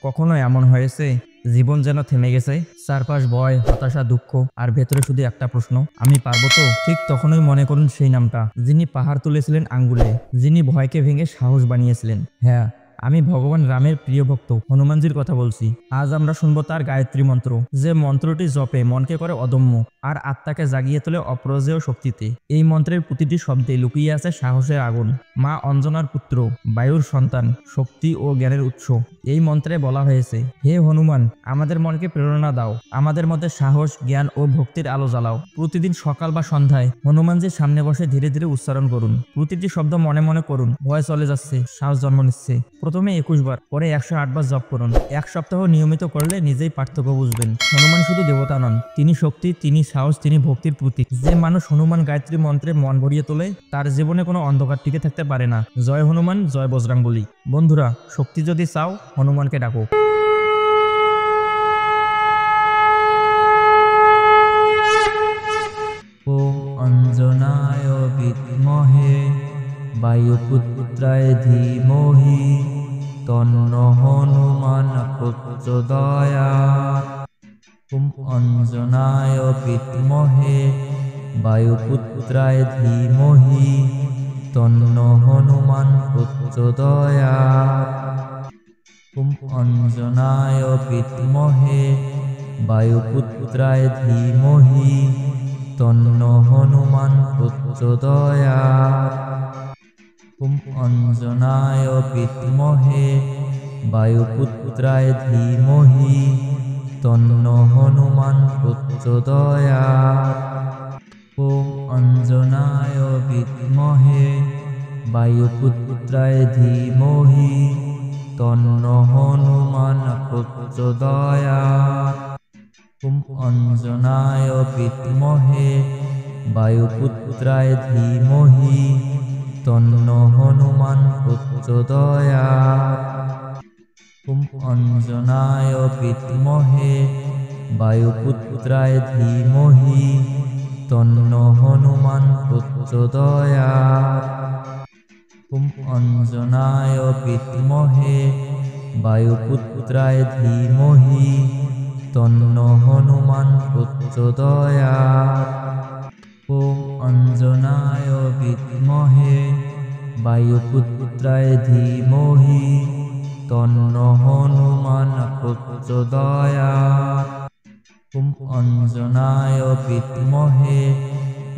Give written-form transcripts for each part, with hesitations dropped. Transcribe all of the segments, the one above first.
কখনো এমন হয়েছে জীবন যেন থেমে গেছে, চারপাশ ভয়, হতাশা, দুঃখ, আর ভেতরে শুধু একটা প্রশ্ন, আমি পারবো তো? ঠিক তখনই মনে করুন সেই নামটা, যিনি পাহাড় তুলেছিলেন আঙ্গুলে, যিনি ভয়কে ভেঙে সাহস বানিয়েছিলেন। হ্যাঁ, আমি ভগবান রামের প্রিয় ভক্ত হনুমানজির কথা বলছি। আজ আমরা শুনবো তার গায়ত্রী মন্ত্র, যে মন্ত্রটি জপে মনকে করে অদম্য আর আত্মাকে জাগিয়ে তোলে অপরাজেয় শক্তিতে। এই মন্ত্রের প্রতিটি শব্দে লুকিয়ে আছে সাহসের আগুন। মা অঞ্জনার পুত্র, বায়ুর সন্তান, শক্তি ও জ্ঞানের উৎস। এই মন্ত্রে বলা হয়েছে, হে হনুমান, আমাদের মনকে প্রেরণা দাও, আমাদের মধ্যে সাহস, জ্ঞান ও ভক্তির আলো জ্বালাও। প্রতিদিন সকাল বা সন্ধ্যায় হনুমানজির সামনে বসে ধীরে ধীরে উচ্চারণ করুন। প্রতিটি শব্দ মনে মনে করুন, ভয় চলে যাচ্ছে, সাহস জন্ম নিচ্ছে। প্রথমে 21 বার, পরে 108 বার জপ করুন। এক সপ্তাহ নিয়মিত করলে নিজেই পার্থক্য বুঝবেন। হনুমান শুধু দেবতা নন, তিনি শক্তি, তিনি সাহস, তিনি ভক্তির প্রতীক। যে মানুষ হনুমান গায়ত্রী মন্ত্রে মন ভরিয়ে তোলে, তার জীবনে কোনো অন্ধকার টিকে থাকতে পারে না। জয় হনুমান, জয় বজরংবলী। বন্ধুরা, শক্তি যদি চাও, হনুমানকে ডাকো। ওম অঞ্জনায় বিদ্মহে বায়ুপুত্রায় ধীমহি তন্ন হনুমান প্রচোদয়াৎ। ওম অঞ্জনায় বিদ্মহে বায়ুপুত্রায় ধীমহি তন্ন হনুমান প্রচোদয়াৎ। ওম অঞ্জনায় বিদ্মহে বায়ুপুত্রায় ধীমহি তন্ন হনুমান প্রচোদয়াৎ। ওম অঞ্জনায় বিদ্মহে বায়ুপুত্রায় ধীমহি তন্ন হনুমান প্রচোদয়াৎ। ওম অঞ্জনায় বিদ্মহে বায়ুপুত্রায় ধীমহি তন্ন হনুমান প্রচোদয়াৎ। ওম অঞ্জনায় বিদ্মহে বায়ুপুত্রায় ধীমহি তন্ন হনুমান প্রচোদয়াৎ। ওম অঞ্জনায় বিদ্মহে বায়ুপুত্রায় ধীমহি তন্ন হনুমান প্রচোদয়াৎ। ওম অঞ্জনায় বিদ্মহে বায়ুপুত্রায় ধীমহি তন্ন হনুমান প্রচোদয়াৎ। ওম অঞ্জনায় বিদ্মহে বায়ুপুত্রায় ধীমহি তন্ন হনুমান প্রচোদয়াৎ। ওম অঞ্জনায় বিদ্মহে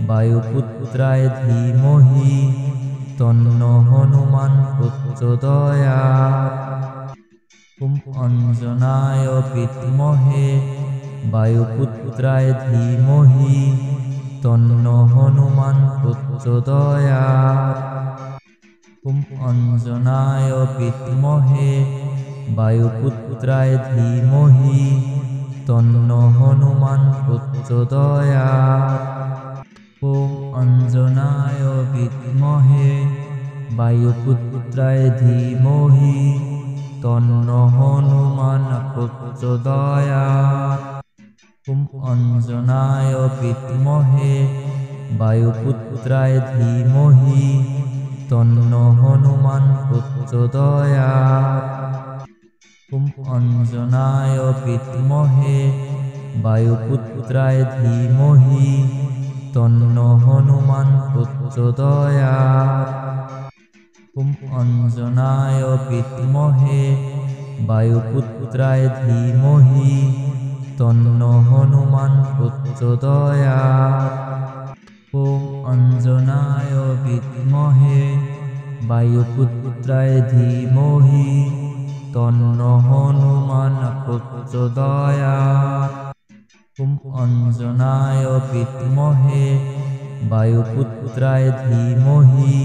বায়ুপুত্রায় ধীমহি তন্ন হনুমান প্রচোদয়াৎ। ওম অঞ্জনায় বিদ্মহে বায়ুপুত্রায় ধীমহি তন্ন হনুমান প্রচোদয়াৎ। ওম অঞ্জনায় বিদ্মহে বায়ুপুত্রায় ধীমহি তন্ন হনুমান প্রচোদয়াৎ। ওম অঞ্জনায় বিদ্মহে বায়ুপুত্রায় ধীমহি তন্ন হনুমান প্রচোদয়াৎ। ওম অঞ্জনায় বিদ্মহে বায়ুপুত্রায় ধীমহি তন্ন হনুমান প্রচোদয়াৎ। ওম অঞ্জনায় বিদ্মহে বায়ুপুত্রায় ধীমহি তন্ন হনুমান প্রচোদয়াৎ। ওম অঞ্জনায় বিদ্মহে বায়ুপুত্রায় ধীমহি তন্ন হনুমান প্রচোদয়াৎ। ওম অঞ্জনায় বিদ্মহে বায়ুপুত্রায় ধীমহি তন্ন হনুমান প্রচোদয়াৎ। ওম অঞ্জনায় বিদ্মহে বায়ুপুত্রায় ধীমহি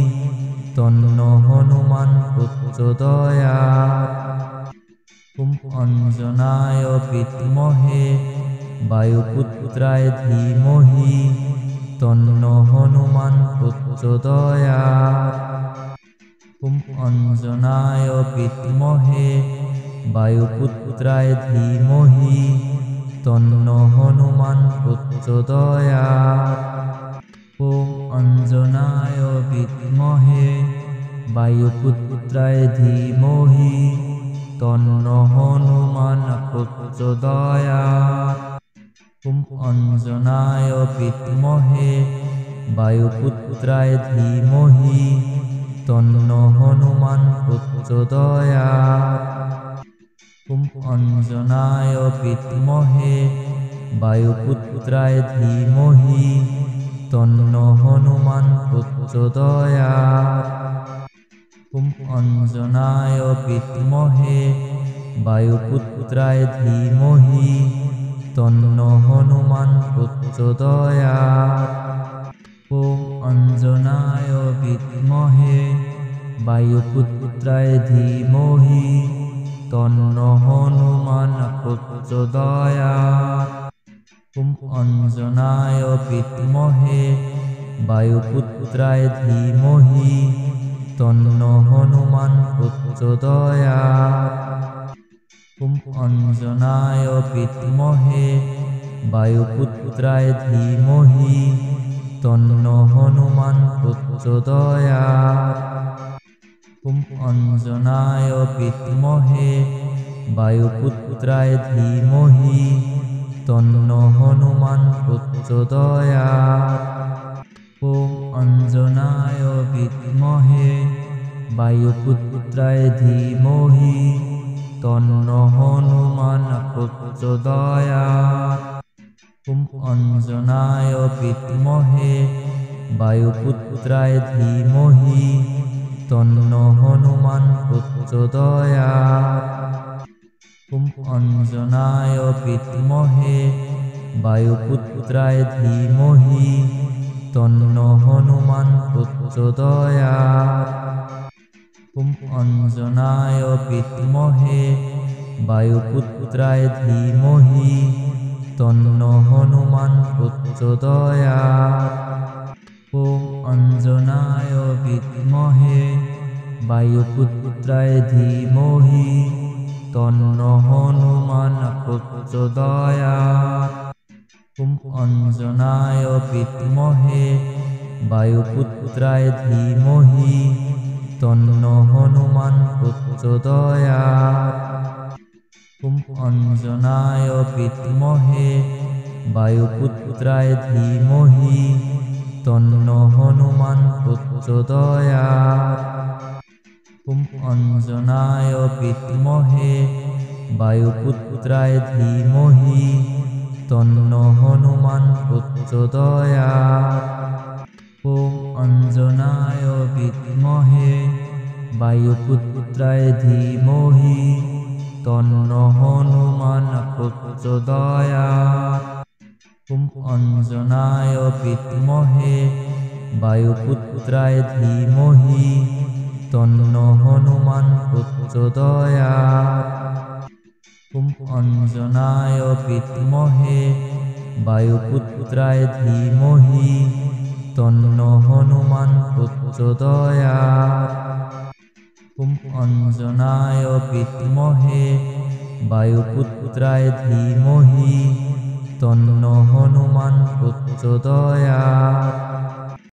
তন্ন হনুমান প্রচোদয়াৎ। ওম অঞ্জনায় বিদ্মহে বায়ুপুত্রায় ধীমহি তন্ন হনুমান প্রচোদয়াৎ। ওম অঞ্জনায় বিদ্মহে বায়ুপুত্রায় ধীমহি তন্ন হনুমান প্রচোদয়াৎ। ওম অঞ্জনায় বিদ্মহে বায়ুপুত্রায় ধীমহি তন্ন হনুমান প্রচোদয়াৎ। ওম অঞ্জনায় বিদ্মহে বায়ুপুত্রায় ধীমহি তন্ন হনুমান প্রচোদয়াৎ। ওম অঞ্জনায় বিদ্মহে বায়ুপুত্রায় ধীমহি তন্ন হনুমান প্রচোদয়াৎ। ওম অঞ্জনায় বিদ্মহে বায়ুপুত্রায় ধীমহি তন্ন হনুমান প্রচোদয়াৎ। ওম অঞ্জনায় বিদ্মহে বায়ুপুত্রায় ধীমহি তন্ন হনুমান প্রচোদয়াৎ। ওম অঞ্জনায় বিদ্মহে বায়ুপুত্রায় ধীমহি তন্ন হনুমান প্রচোদয়াৎ। ওম অঞ্জনায় বিদ্মহে বায়ুপুত্রায় ধীমহি তন্ন হনুমান প্রচোদয়াৎ। ওম অঞ্জনায় বিদ্মহে বায়ুপুত্রায় ধীমহি তন্ন হনুমান প্রচোদয়াৎ। ওম অঞ্জনায় বিদ্মহে বায়ুপুত্রায় ধীমহি তন্ন হনুমান প্রচোদয়াৎ। ওম অঞ্জনায় বিদ্মহে বায়ুপুত্রায় ধীমহি তন্ন হনুমান প্রচোদয়াৎ। ওম অঞ্জনায় বিদ্মহে বায়ুপুত্রায় ধীমহি তন্ন হনুমান প্রচোদয়াৎ। ওম অঞ্জনায় বিদ্মহে বায়ুপুত্রায় ধীমহি তন্ন হনুমান প্রচোদয়াৎ। ওম অঞ্জনায় বিদ্মহে বায়ুপুত্রায় ধীমহি তন্ন হনুমান প্রচোদয়াৎ। ওম অঞ্জনায় বিদ্মহে বায়ুপুত্রায় ধীমহি তন্ন হনুমান প্রচোদয়াৎ। ওম অঞ্জনায় বিদ্মহে বায়ুপুত্রায় ধীমহি তন্ন হনুমান প্রচোদয়াৎ। ওম অঞ্জনায় বিদ্মহে বায়ুপুত্রায় ধীমহি তন্ন হনুমান প্রচোদয়াৎ। ওম অঞ্জনায় বিদ্মহে বায়ুপুত্রায় ধীমহি তন্ন হনুমান প্রচোদয়াৎ। ওম অঞ্জনায় বিদ্মহে বায়ুপুত্রায় ধীমহি তন্ন হনুমান প্রচোদয়াৎ। ওম অঞ্জনায় বিদ্মহে বায়ুপুত্রায় ধীমহি তন্ন হনুমান প্রচোদয়াৎ। ওম অঞ্জনায় বিদ্মহে বায়ুপুত্রায় ধীমহি তন্ন হনুমান প্রচোদয়াৎ।